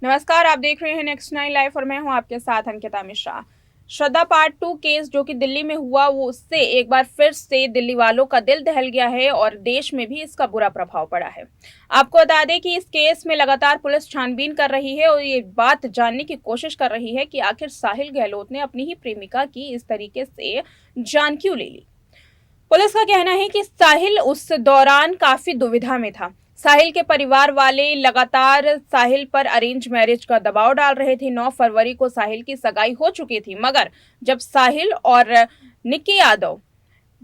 नमस्कार, आप देख रहे हैं नेक्स्ट 9 लाइव और मैं हूं आपके साथ अंकिता मिश्रा। श्रद्धा पार्ट 2 केस जो कि दिल्ली में हुआ, वो उससे एक बार फिर से दिल्ली वालों का दिल दहल गया है और देश में भी इसका बुरा प्रभाव पड़ा है। आपको बता दें कि इस केस में लगातार पुलिस छानबीन कर रही है और ये बात जानने की कोशिश कर रही है कि आखिर साहिल गहलोत ने अपनी ही प्रेमिका की इस तरीके से जान क्यों ले ली। पुलिस का कहना है कि साहिल उस दौरान काफी दुविधा में था। साहिल के परिवार वाले लगातार साहिल पर अरेंज मैरिज का दबाव डाल रहे थे। 9 फरवरी को साहिल की सगाई हो चुकी थी, मगर जब साहिल और निक्की यादव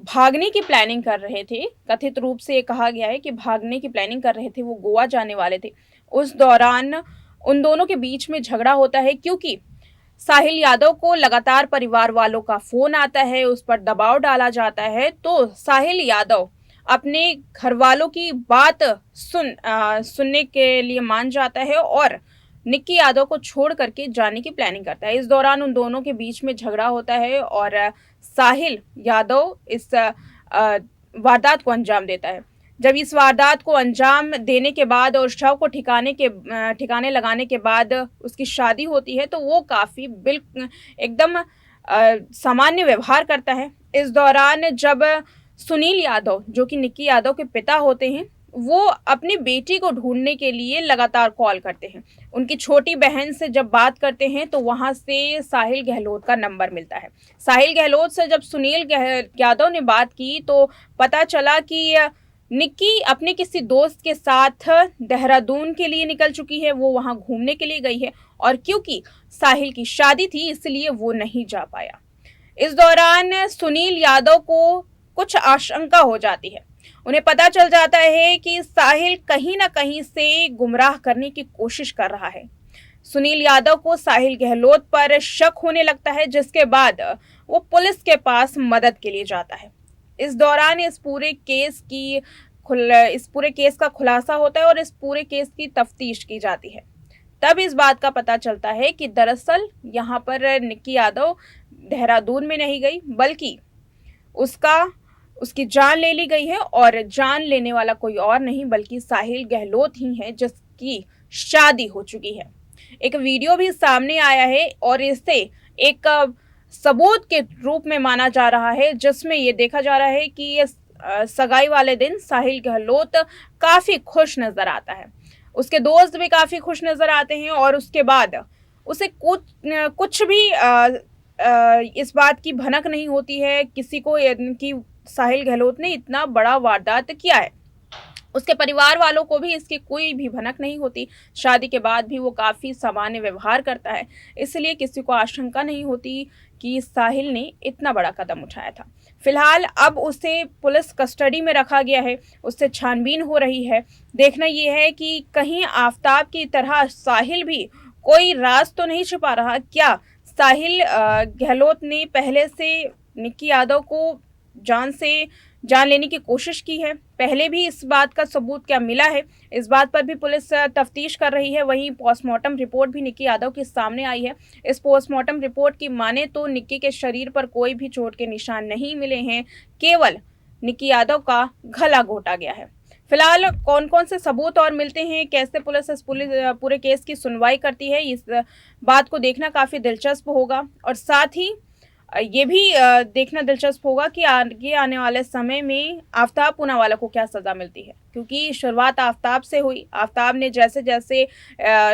भागने की प्लानिंग कर रहे थे, कथित रूप से ये कहा गया है कि भागने की प्लानिंग कर रहे थे, वो गोवा जाने वाले थे, उस दौरान उन दोनों के बीच में झगड़ा होता है। क्योंकि साहिल यादव को लगातार परिवार वालों का फोन आता है, उस पर दबाव डाला जाता है, तो साहिल यादव अपने घर वालों की बात सुनने के लिए मान जाता है और निक्की यादव को छोड़ करके जाने की प्लानिंग करता है। इस दौरान उन दोनों के बीच में झगड़ा होता है और साहिल यादव इस वारदात को अंजाम देता है। जब इस वारदात को अंजाम देने के बाद और शव को ठिकाने लगाने के बाद उसकी शादी होती है, तो वो काफ़ी एकदम सामान्य व्यवहार करता है। इस दौरान जब सुनील यादव, जो कि निक्की यादव के पिता होते हैं, वो अपनी बेटी को ढूंढने के लिए लगातार कॉल करते हैं। उनकी छोटी बहन से जब बात करते हैं तो वहां से साहिल गहलोत का नंबर मिलता है। साहिल गहलोत से जब सुनील यादव ने बात की तो पता चला कि निक्की अपने किसी दोस्त के साथ देहरादून के लिए निकल चुकी है, वो वहां घूमने के लिए गई है और क्योंकि साहिल की शादी थी इसलिए वो नहीं जा पाया। इस दौरान सुनील यादव को कुछ आशंका हो जाती है। उन्हें पता चल जाता है कि साहिल कहीं ना कहीं से गुमराह करने की कोशिश कर रहा है। सुनील यादव को साहिल गहलोत पर शक होने लगता है, जिसके बाद वो पुलिस के पास मदद के लिए जाता है। इस दौरान इस पूरे केस का खुलासा होता है और इस पूरे केस की तफ्तीश की जाती है। तब इस बात का पता चलता है कि दरअसल यहाँ पर निक्की यादव देहरादून में नहीं गई, बल्कि उसकी जान ले ली गई है और जान लेने वाला कोई और नहीं बल्कि साहिल गहलोत ही है, जिसकी शादी हो चुकी है। एक वीडियो भी सामने आया है और इसे एक सबूत के रूप में माना जा रहा है, जिसमें ये देखा जा रहा है कि ये सगाई वाले दिन साहिल गहलोत काफी खुश नजर आता है। उसके दोस्त भी काफी खुश नजर आते हैं और उसके बाद उसे कुछ भी इस बात की भनक नहीं होती है किसी को कि साहिल गहलोत ने इतना बड़ा वारदात किया है। उसके परिवार वालों को भी इसकी कोई भी भनक नहीं होती। शादी के बाद भी वो काफ़ी सामान्य व्यवहार करता है, इसलिए किसी को आशंका नहीं होती कि साहिल ने इतना बड़ा कदम उठाया था। फिलहाल अब उसे पुलिस कस्टडी में रखा गया है, उससे छानबीन हो रही है। देखना यह है कि कहीं आफताब की तरह साहिल भी कोई राज तो नहीं छुपा रहा। क्या साहिल गहलोत ने पहले से निक्की यादव को जान लेने की कोशिश की है? पहले भी इस बात का सबूत क्या मिला है, इस बात पर भी पुलिस तफ्तीश कर रही है। वहीं पोस्टमार्टम रिपोर्ट भी निक्की यादव के सामने आई है। इस पोस्टमार्टम रिपोर्ट की माने तो निक्की के शरीर पर कोई भी चोट के निशान नहीं मिले हैं, केवल निक्की यादव का गला घोटा गया है। फिलहाल कौन कौन से सबूत और मिलते हैं, कैसे पुलिस इस पूरे केस की सुनवाई करती है, इस बात को देखना काफ़ी दिलचस्प होगा। और साथ ही ये भी देखना दिलचस्प होगा कि आगे आने वाले समय में आफताब पूनावाला को क्या सज़ा मिलती है, क्योंकि शुरुआत आफताब से हुई। आफताब ने जैसे जैसे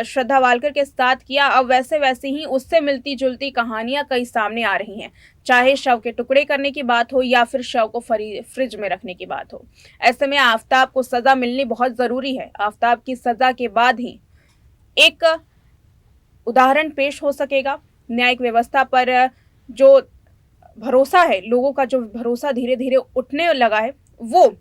श्रद्धा वालकर के साथ किया, अब वैसे वैसे ही उससे मिलती जुलती कहानियां कई सामने आ रही हैं, चाहे शव के टुकड़े करने की बात हो या फिर शव को फ्रिज में रखने की बात हो। ऐसे में आफताब को सज़ा मिलनी बहुत ज़रूरी है। आफताब की सज़ा के बाद ही एक उदाहरण पेश हो सकेगा। न्यायिक व्यवस्था पर जो भरोसा है, लोगों का जो भरोसा धीरे धीरे उठने लगा है, वो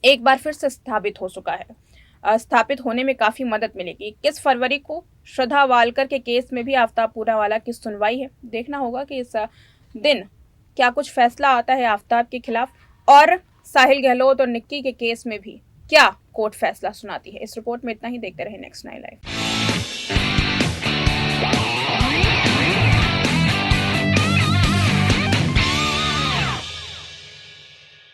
एक बार फिर से स्थापित हो चुका है। स्थापित होने में काफ़ी मदद मिलेगी। 21 फरवरी को श्रद्धा वालकर के केस में भी आफताब पूनावाला की सुनवाई है। देखना होगा कि इस दिन क्या कुछ फैसला आता है आफताब के खिलाफ, और साहिल गहलोत और निक्की के केस में भी क्या कोर्ट फैसला सुनाती है। इस रिपोर्ट में इतना ही। देखते रहे नेक्स्ट 9 लाइव।